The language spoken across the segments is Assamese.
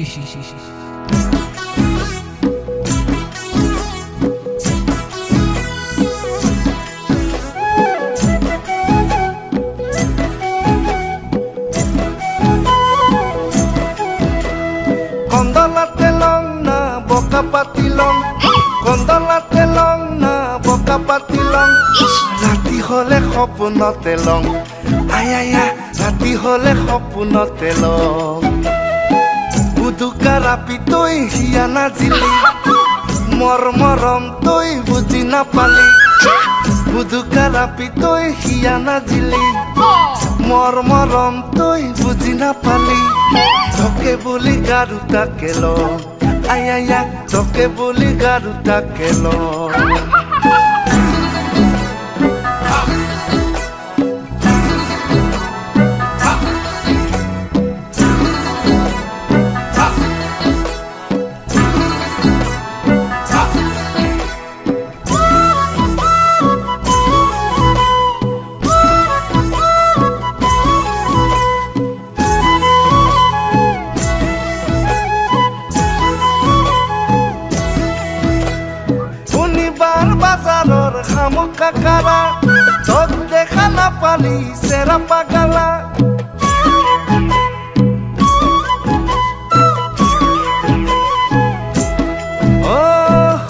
ইস ইস ইস ইস। কন্দলাতে লং না বকা পাতি লং, কন্দলাতে লং না বকা পাতি লং, রাতি হলে সপোনতে লং, আয়া রাতি হলে সপোনতে লং। বুদুকা ৰাপি তই হিয়া নাজিলি, মৰম তই বুজি নাপালি। বুদুকা ৰাপি তই হিয়া নাজিলি, মৰম তই বুজি নাপালি। তোকে বুলি গাৰুটাকে ল, আয়া তোকে বুলি গাৰুটাকে ল। বাজাৰৰ শামুক কাকাৰা, তোক দেখা নাপালি চেৰা পাগালা।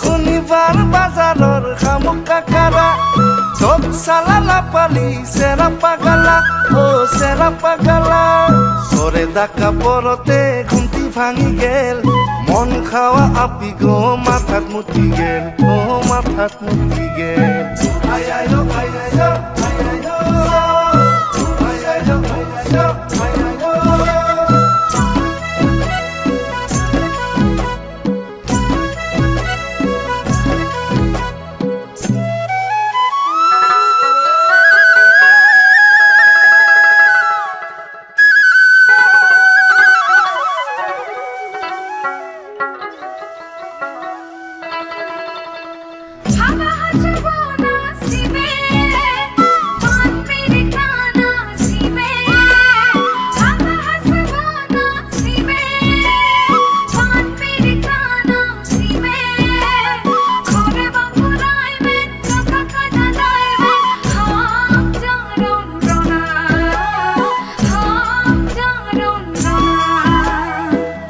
শনিবাৰ বাজাৰৰ শামুক কাকাৰা, তোক চালা নাপালি চেৰা পাগালা, চেৰা পাগালা। চৰে ডাকা পৰতে ঘুমটি ভাঙি গেল, মন খাওয়া আপি গো মাথাত মুতি গেল, মাথাত মুতি গেল। আয়াইলো আয়াইলো আয়াইলো আয়াইলো আয়াইলো আয়াইলো।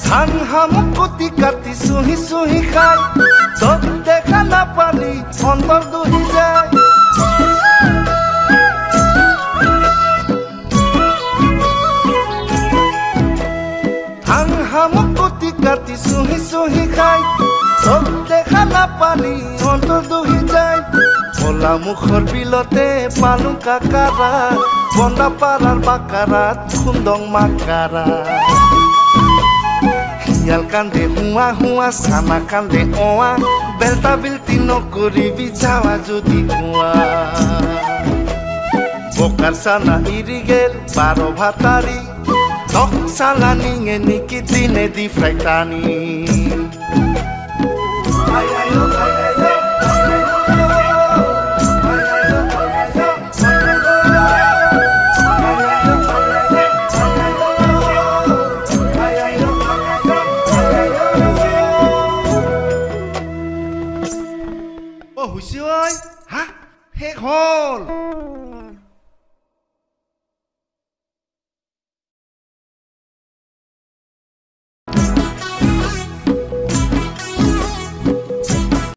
ধান শামুক কুটি কাটি চুহি চুহি খাই, তোক দেখা নাপালি অন্তৰ দুহি যায়। ধান শামুক কুটি কাটি চুহি চুহি খাই, তোক দেখা নাপালি অন্তৰ দুহি যায়। কলা মুখৰ বিলতে পালো কাকাৰা, বন্দাপাৰাৰ বাকাৰাত খুন্দং মাকাৰা। শিয়াল কান্দে হুৱা হুৱা, চানা কান্দে অৱা, বেলতা বিলতি নকৰিবি যাৱা যদি কোৱা। বোকাৰ চানা ইৰি গেল 12 ভাতাৰী, তক চালা নিঙে নিকি দিনে দি ফ্ৰাই টানি।